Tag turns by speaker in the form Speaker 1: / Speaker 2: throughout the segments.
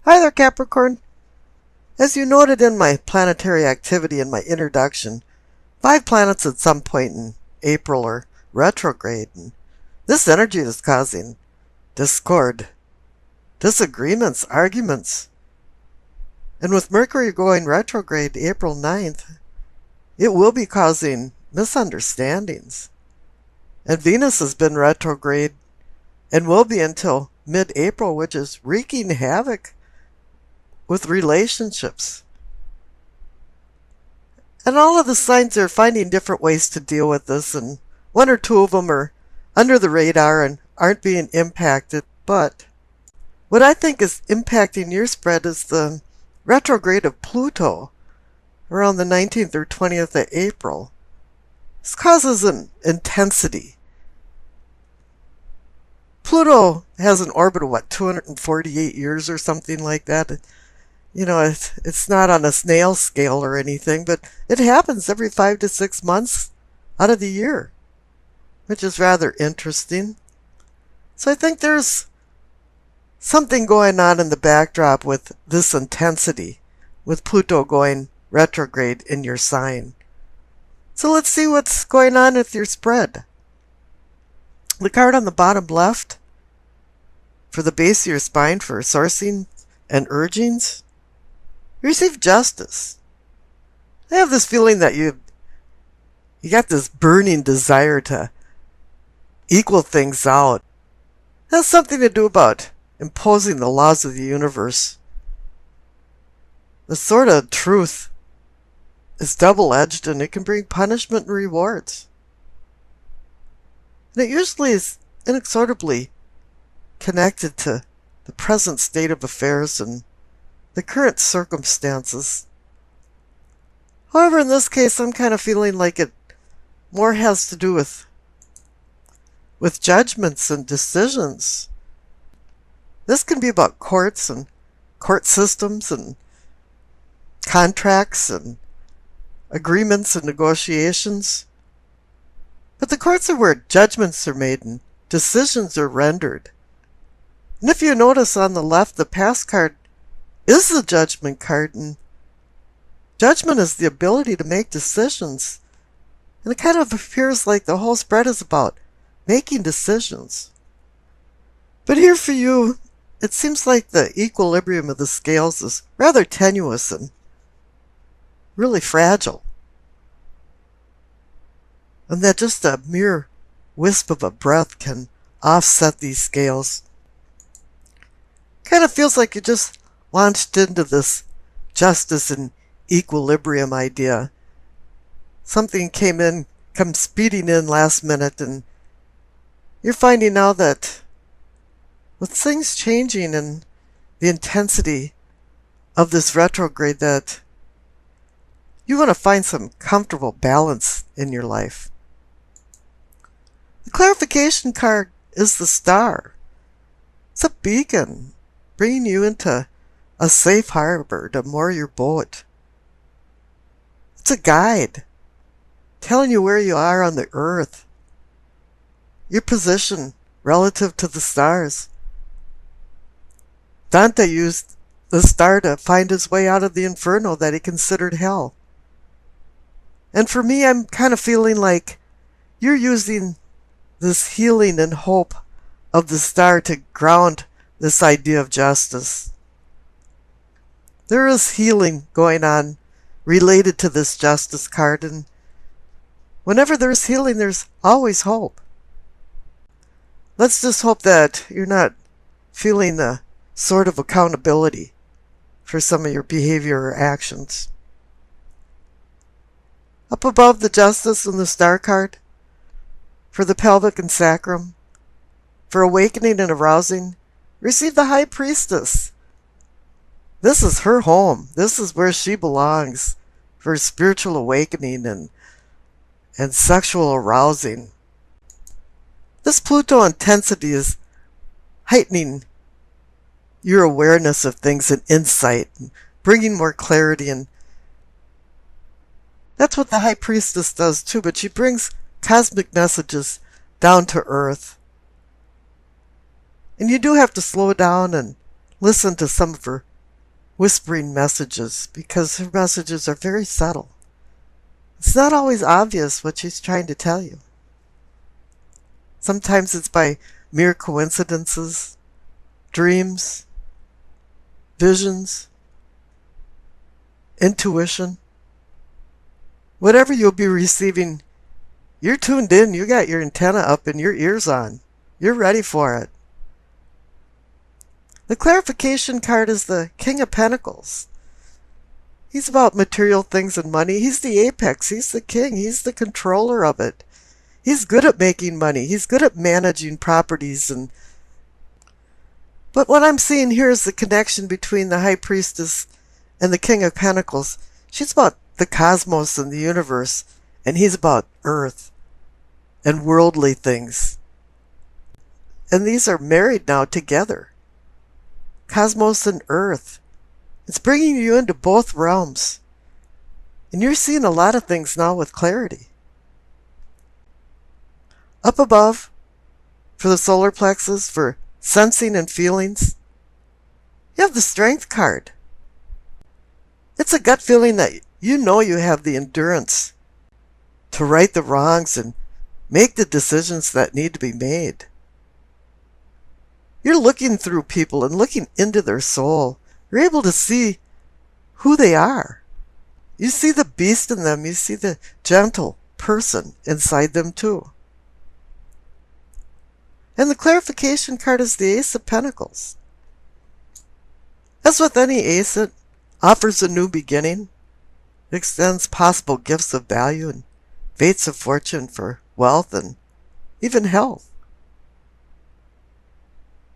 Speaker 1: Hi there, Capricorn. As you noted in my planetary activity in my introduction, 5 planets at some point in April are retrograde, and this energy is causing discord, disagreements, arguments. And with Mercury going retrograde April 9th, it will be causing misunderstandings. And Venus has been retrograde and will be until mid-April, which is wreaking havoc with relationships. And all of the signs are finding different ways to deal with this, and one or two of them are under the radar and aren't being impacted. But what I think is impacting your spread is the retrograde of Pluto around the 19th or 20th of April. This causes an intensity. Pluto has an orbit of 248 years or something like that. It's not on a snail scale or anything, but it happens every 5 to 6 months out of the year, which is rather interesting. So I think there's something going on in the backdrop with this intensity, with Pluto going retrograde in your sign. So let's see what's going on with your spread. The card on the bottom left for the base of your spine for sourcing and urgings, you receive justice. I have this feeling that you got this burning desire to equal things out. It has something to do about imposing the laws of the universe. The sword of truth is double-edged, and it can bring punishment and rewards. And it usually is inexorably connected to the present state of affairs and the current circumstances. However, in this case, I'm kind of feeling like it more has to do with judgments and decisions. This can be about courts and court systems and contracts and agreements and negotiations. But the courts are where judgments are made and decisions are rendered. And if you notice on the left, the past card is the judgment card, and judgment is the ability to make decisions. And it kind of appears like the whole spread is about making decisions. But here for you, it seems like the equilibrium of the scales is rather tenuous and really fragile. And that just a mere wisp of a breath can offset these scales. Kind of feels like you just launched into this justice and equilibrium idea. Something come speeding in last minute, and you're finding now that with things changing and the intensity of this retrograde, that you want to find some comfortable balance in your life. The clarification card is the star. It's a beacon bringing you into a safe harbor to moor your boat. It's a guide telling you where you are on the earth, your position relative to the stars. Dante used the star to find his way out of the inferno that he considered hell. And for me, I'm kind of feeling like you're using this healing and hope of the star to ground this idea of justice. There is healing going on related to this justice card, and whenever there's healing, there's always hope. Let's just hope that you're not feeling the sort of accountability for some of your behavior or actions. Up above the justice and the star card, for the pelvic and sacrum, for awakening and arousing, receive the high priestess. This is her home. This is where she belongs for spiritual awakening and sexual arousing. This Pluto intensity is heightening your awareness of things and insight, and bringing more clarity, and that's what the high priestess does too, but she brings cosmic messages down to earth. And you do have to slow down and listen to some of her whispering messages because her messages are very subtle. It's not always obvious what she's trying to tell you. Sometimes it's by mere coincidences, dreams, visions, intuition. Whatever you'll be receiving, you're tuned in, you got your antenna up and your ears on. You're ready for it. The clarification card is the King of Pentacles. He's about material things and money. He's the apex. He's the king. He's the controller of it. He's good at making money. He's good at managing properties. But what I'm seeing here is the connection between the High Priestess and the King of Pentacles. She's about the cosmos and the universe, and he's about earth and worldly things. And these are married now together. Cosmos and earth. It's bringing you into both realms. And you're seeing a lot of things now with clarity. Up above, for the solar plexus, for sensing and feelings, you have the Strength card. It's a gut feeling that you know you have the endurance to right the wrongs and make the decisions that need to be made. You're looking through people and looking into their soul. You're able to see who they are. You see the beast in them. You see the gentle person inside them too. And the clarification card is the Ace of Pentacles. As with any ace, it offers a new beginning. It extends possible gifts of value and fates of fortune for wealth and even health.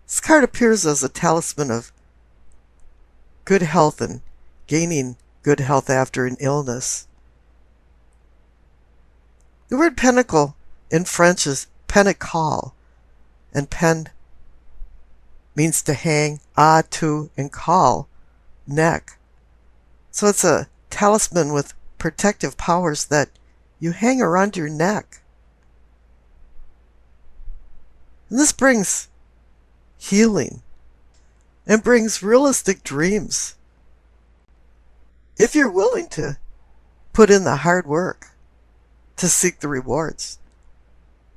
Speaker 1: This card appears as a talisman of good health and gaining good health after an illness. The word pentacle in French is pentacle, and pen means to hang, to, and call, neck. So it's a talisman with protective powers that you hang around your neck. And this brings healing and brings realistic dreams if you're willing to put in the hard work to seek the rewards.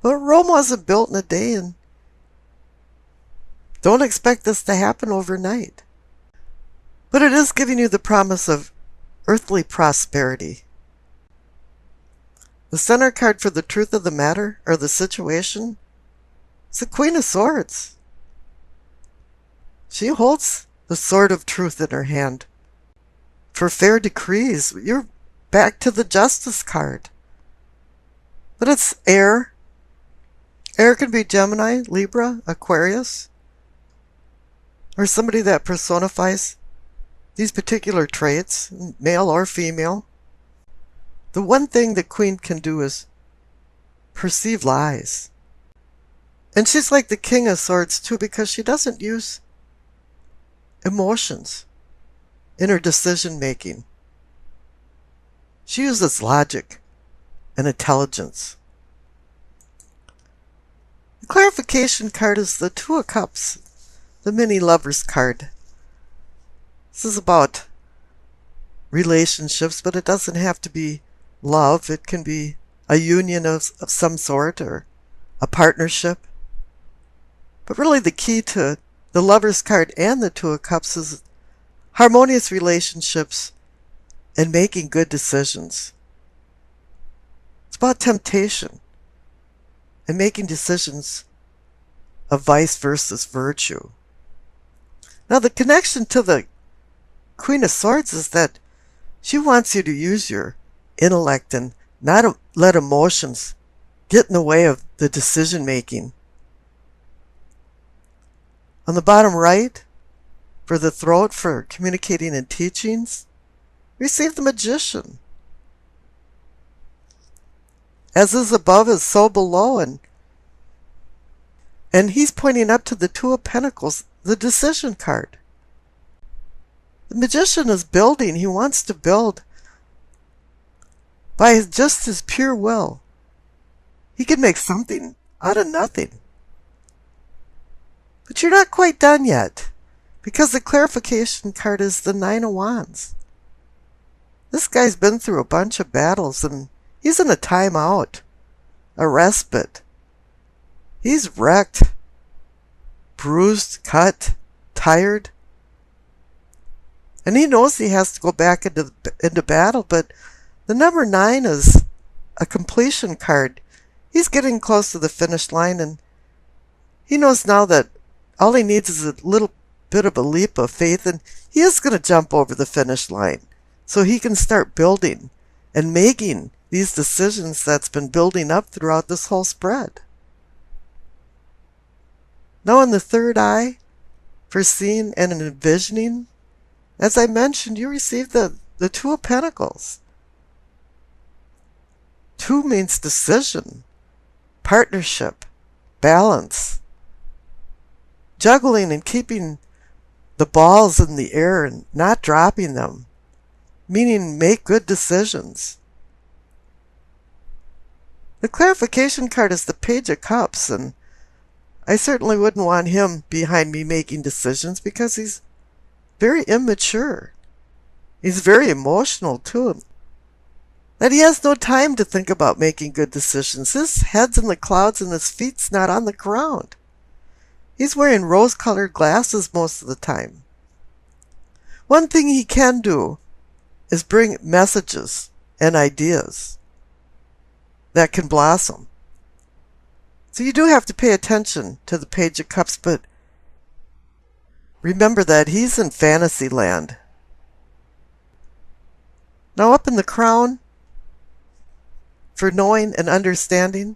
Speaker 1: But Rome wasn't built in a day, and don't expect this to happen overnight. But it is giving you the promise of earthly prosperity. The center card for the truth of the matter, or the situation, is the Queen of Swords. She holds the sword of truth in her hand. For fair decrees, you're back to the Justice card. But it's air. Air can be Gemini, Libra, Aquarius, or somebody that personifies these particular traits, male or female. The one thing the Queen can do is perceive lies. And she's like the King of Swords too, because she doesn't use emotions in her decision making. She uses logic and intelligence. The clarification card is the Two of Cups, the mini lovers card. This is about relationships, but it doesn't have to be love. It can be a union of some sort or a partnership. But really the key to the Lovers card and the Two of Cups is harmonious relationships and making good decisions. It's about temptation and making decisions of vice versus virtue. Now the connection to the Queen of Swords is that she wants you to use your intellect and not let emotions get in the way of the decision making. On the bottom right, for the throat, for communicating and teachings, receive the Magician. As is above is so below, and he's pointing up to the Two of Pentacles, the Decision card. The Magician is building. He wants to build by just his pure will. He can make something out of nothing. But you're not quite done yet. Because the clarification card is the Nine of Wands. This guy's been through a bunch of battles and he's in a timeout, a respite. He's wrecked, bruised, cut, tired. And he knows he has to go back into battle, but the number 9 is a completion card. He's getting close to the finish line, and he knows now that all he needs is a little bit of a leap of faith, and he is going to jump over the finish line so he can start building and making these decisions that's been building up throughout this whole spread. Now in the third eye, for seeing and envisioning, as I mentioned, you receive the Two of Pentacles. 2 means decision, partnership, balance, juggling and keeping the balls in the air and not dropping them, meaning make good decisions. The clarification card is the Page of Cups, and I certainly wouldn't want him behind me making decisions because he's very immature. He's very emotional too. That he has no time to think about making good decisions. His head's in the clouds and his feet's not on the ground. He's wearing rose-colored glasses most of the time. One thing he can do is bring messages and ideas that can blossom. So you do have to pay attention to the Page of Cups, but remember that he's in fantasy land. Now up in the crown, for knowing and understanding,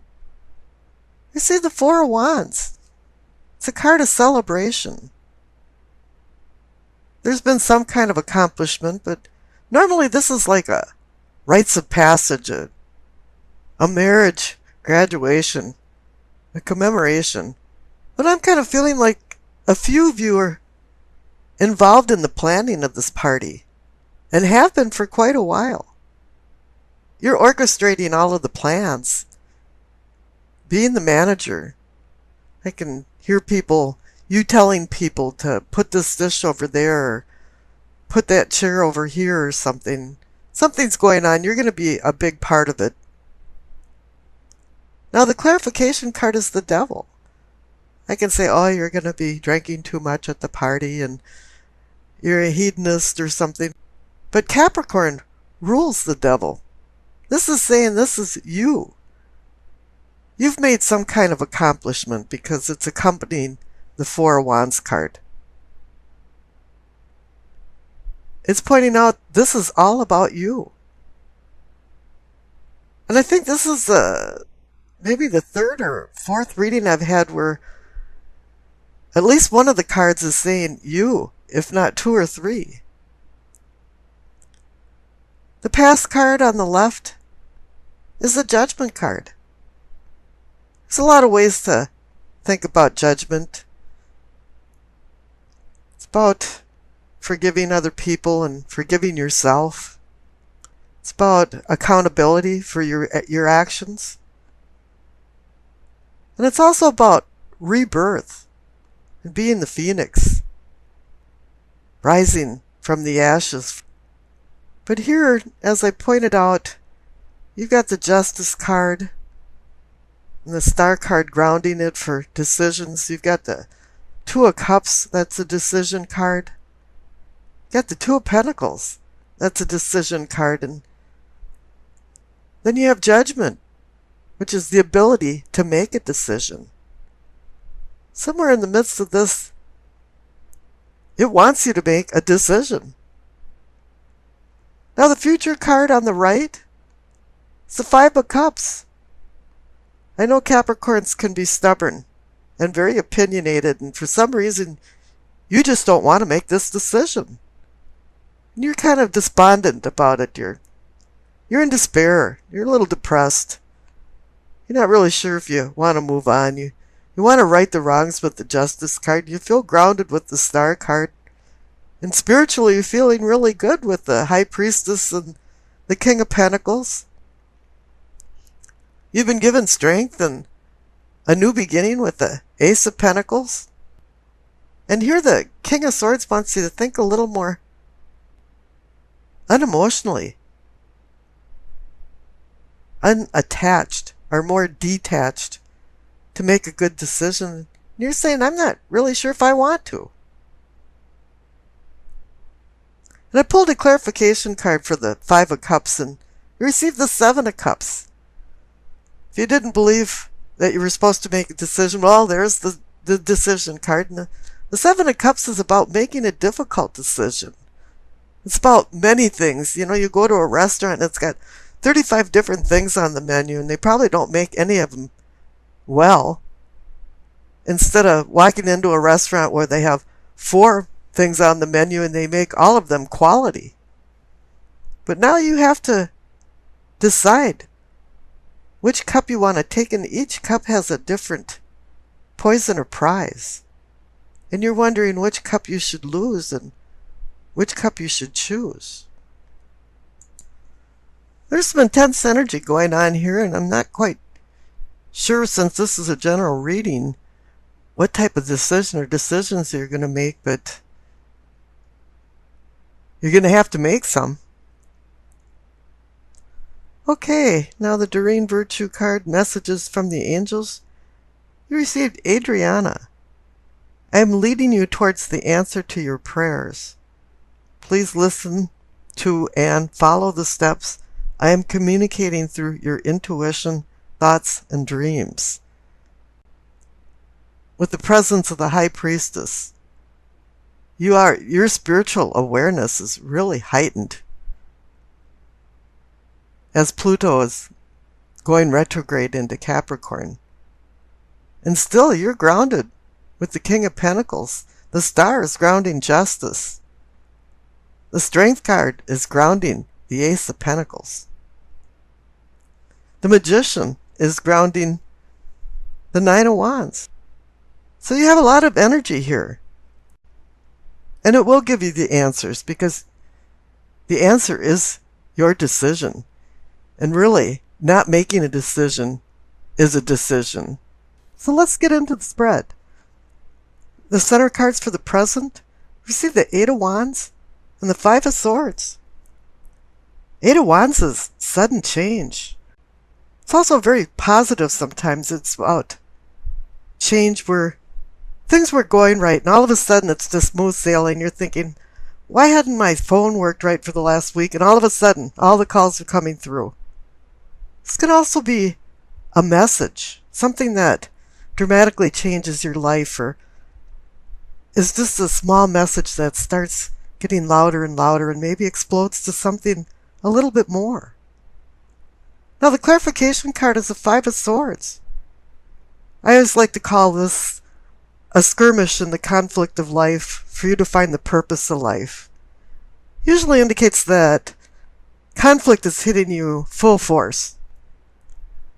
Speaker 1: you see the Four of Wands. It's a card of celebration. There's been some kind of accomplishment, but normally this is like a rites of passage, a marriage, graduation, a commemoration. But I'm kind of feeling like a few of you are involved in the planning of this party and have been for quite a while. You're orchestrating all of the plans, being the manager. I can hear you telling people to put this dish over there, or put that chair over here or something. Something's going on. You're going to be a big part of it. Now the clarification card is the Devil. I can say, oh, you're going to be drinking too much at the party and you're a hedonist or something. But Capricorn rules the Devil. This is saying this is you. You've made some kind of accomplishment because it's accompanying the Four of Wands card. It's pointing out this is all about you. And I think this is maybe the third or fourth reading I've had where at least one of the cards is saying you, if not 2 or 3. The Past card on the left is the Judgment card. There's a lot of ways to think about judgment. It's about forgiving other people and forgiving yourself. It's about accountability for your actions. And it's also about rebirth and being the phoenix, rising from the ashes. But here, as I pointed out, you've got the Justice card and the Star card grounding it for decisions. You've got the Two of Cups, that's a decision card. You've got the Two of Pentacles, that's a decision card. And then you have Judgment, which is the ability to make a decision. Somewhere in the midst of this, it wants you to make a decision. Now the Future card on the right, it's the Five of Cups. I know Capricorns can be stubborn and very opinionated, and for some reason, you just don't want to make this decision. And you're kind of despondent about it. You're in despair. You're a little depressed. You're not really sure if you want to move on. You want to right the wrongs with the Justice card. You feel grounded with the Star card. And spiritually, you're feeling really good with the High Priestess and the King of Pentacles. You've been given strength and a new beginning with the Ace of Pentacles. And here the King of Swords wants you to think a little more unemotionally, unattached, or more detached to make a good decision. And you're saying, I'm not really sure if I want to. And I pulled a clarification card for the Five of Cups and received the Seven of Cups. If you didn't believe that you were supposed to make a decision, well, there's the decision card. And the Seven of Cups is about making a difficult decision. It's about many things. You know, you go to a restaurant and it's got 35 different things on the menu, and they probably don't make any of them well. Instead of walking into a restaurant where they have 4 things on the menu and they make all of them quality. But now you have to decide which cup you want to take, and each cup has a different poison or prize. And you're wondering which cup you should lose and which cup you should choose. There's some intense energy going on here, and I'm not quite sure, since this is a general reading, what type of decision or decisions you're going to make, but you're going to have to make some. Okay, now the Doreen Virtue card, messages from the angels. You received Adriana. I am leading you towards the answer to your prayers. Please listen to and follow the steps I am communicating through your intuition, thoughts, and dreams. With the presence of the High Priestess, your spiritual awareness is really heightened as Pluto is going retrograde into Capricorn. And still you're grounded with the King of Pentacles. The Star is grounding justice. The Strength card is grounding the Ace of Pentacles. The Magician is grounding the Nine of Wands. So you have a lot of energy here. And it will give you the answers, because the answer is your decision. And really, not making a decision is a decision. So let's get into the spread. The center cards for the present receive the Eight of Wands and the Five of Swords. Eight of Wands is sudden change. It's also very positive sometimes. It's about change where things were going right, and all of a sudden it's just smooth sailing. You're thinking, why hadn't my phone worked right for the last week? And all of a sudden, all the calls are coming through. This can also be a message, something that dramatically changes your life, or is just a small message that starts getting louder and louder and maybe explodes to something a little bit more. Now the clarification card is the Five of Swords. I always like to call this a skirmish in the conflict of life for you to find the purpose of life. Usually indicates that conflict is hitting you full force.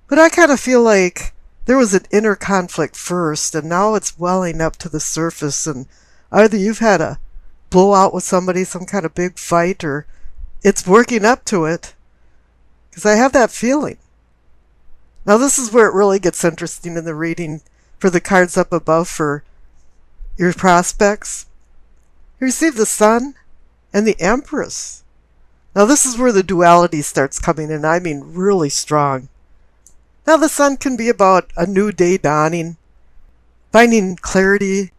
Speaker 1: But I kind of feel like there was an inner conflict first, and now it's welling up to the surface, and either you've had a blowout with somebody, some kind of big fight, or it's working up to it, because I have that feeling. Now this is where it really gets interesting in the reading for the cards up above for your prospects. You receive the Sun and the Empress. Now this is where the duality starts coming in, I mean really strong. Now the Sun can be about a new day dawning, finding clarity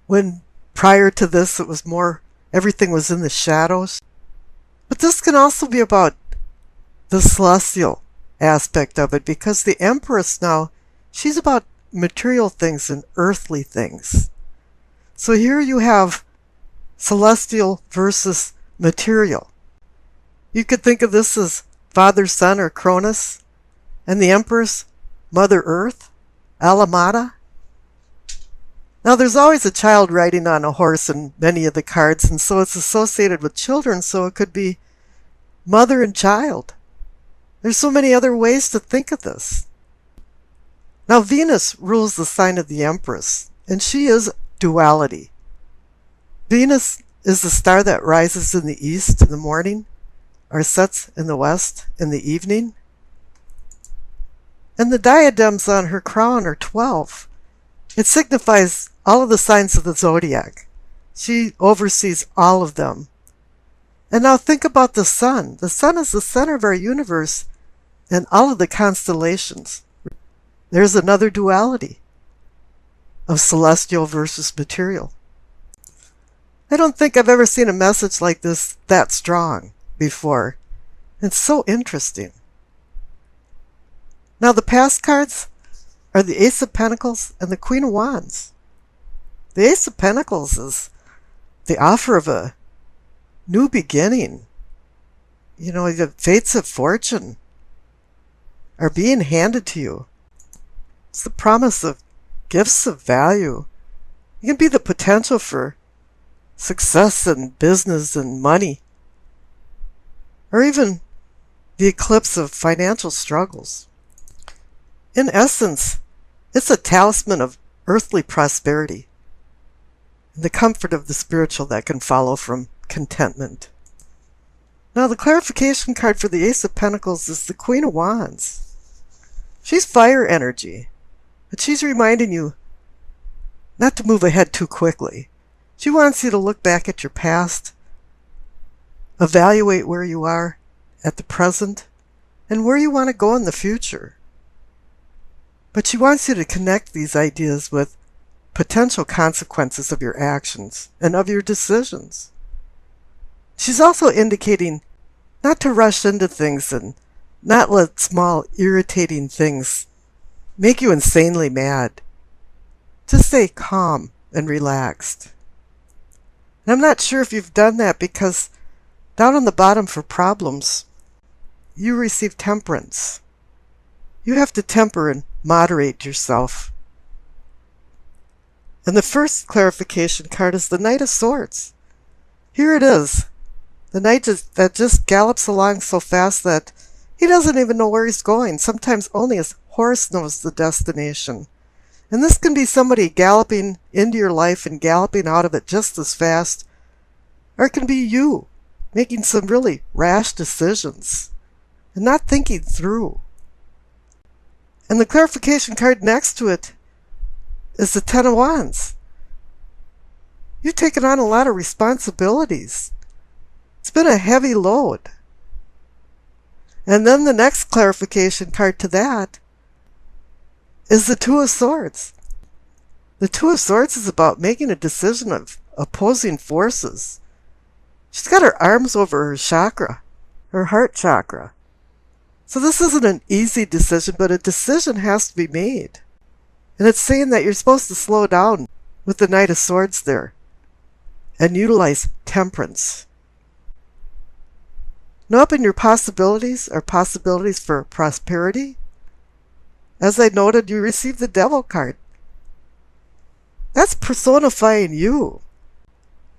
Speaker 1: when prior to this it was more, everything was in the shadows. But this can also be about the celestial aspect of it, because the Empress now, she's about material things and earthly things. So here you have celestial versus material. You could think of this as Father, Son, or Cronus, and the Empress, Mother Earth, Alamada. Now there's always a child riding on a horse in many of the cards, and so it's associated with children, so it could be mother and child. There's so many other ways to think of this. Now Venus rules the sign of the Empress, and she is duality. Venus is the star that rises in the east in the morning, or sets in the west in the evening. And the diadems on her crown are 12. It signifies all of the signs of the zodiac. She oversees all of them. And now think about the sun. The sun is the center of our universe and all of the constellations. There's another duality of celestial versus material. I don't think I've ever seen a message like this that strong before. It's so interesting. Now the past cards are the Ace of Pentacles and the Queen of Wands. The Ace of Pentacles is the offer of a new beginning. You know, the fates of fortune are being handed to you. It's the promise of gifts of value. It can be the potential for success in business and money, or even the eclipse of financial struggles. In essence, it's a talisman of earthly prosperity and the comfort of the spiritual that can follow from contentment. Now, the clarification card for the Ace of Pentacles is the Queen of Wands. She's fire energy, but she's reminding you not to move ahead too quickly. She wants you to look back at your past, evaluate where you are at the present, and where you want to go in the future. But she wants you to connect these ideas with potential consequences of your actions and of your decisions. She's also indicating not to rush into things and not let small irritating things make you insanely mad. Just stay calm and relaxed. And I'm not sure if you've done that, because down on the bottom for problems, you receive temperance. You have to temper and moderate yourself. And the first clarification card is the Knight of Swords. Here it is. The knight that just gallops along so fast that he doesn't even know where he's going. Sometimes only his horse knows the destination. And this can be somebody galloping into your life and galloping out of it just as fast. Or it can be you making some really rash decisions and not thinking through. And the clarification card next to it is the Ten of Wands. You've taken on a lot of responsibilities. It's been a heavy load. And then the next clarification card to that is the Two of Swords. The Two of Swords is about making a decision of opposing forces. She's got her arms over her chakra, her heart chakra. So this isn't an easy decision, but a decision has to be made. And it's saying that you're supposed to slow down with the Knight of Swords there and utilize temperance. Now up in your possibilities are possibilities for prosperity. As I noted, you received the Devil card. That's personifying you.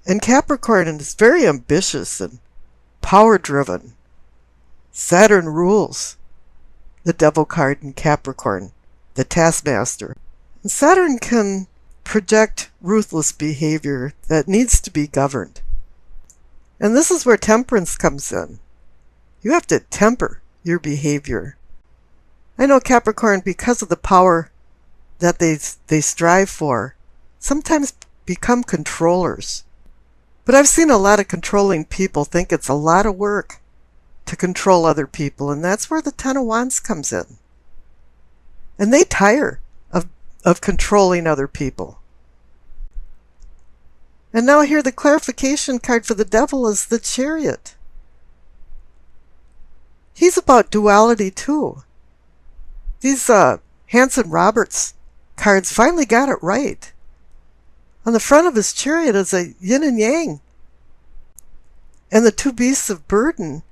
Speaker 1: And Capricorn is very ambitious and power-driven. Saturn rules the Devil card in Capricorn, the taskmaster. And Saturn can project ruthless behavior that needs to be governed. And this is where temperance comes in. You have to temper your behavior. I know Capricorn, because of the power that they strive for, sometimes become controllers. But I've seen a lot of controlling people think it's a lot of work to control other people, and that's where the Ten of Wands comes in. And they tire of controlling other people. And now here the clarification card for the Devil is the Chariot. He's about duality too. These Hanson Roberts cards finally got it right. On the front of his chariot is a yin and yang. And the two beasts of burden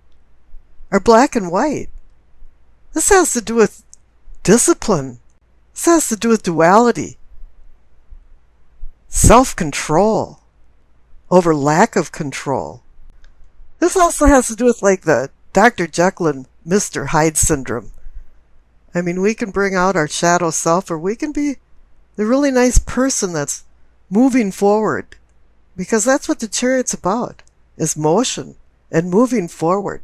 Speaker 1: are black and white. This has to do with discipline. This has to do with duality. Self-control over lack of control. This also has to do with like the Dr. Jekyll and Mr. Hyde syndrome. I mean, we can bring out our shadow self, or we can be the really nice person that's moving forward. Because that's what the Chariot's about, is motion and moving forward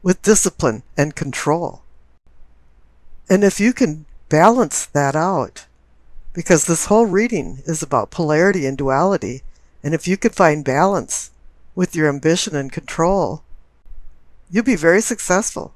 Speaker 1: with discipline and control. And if you can balance that out, because this whole reading is about polarity and duality. And if you could find balance with your ambition and control, you'll be very successful.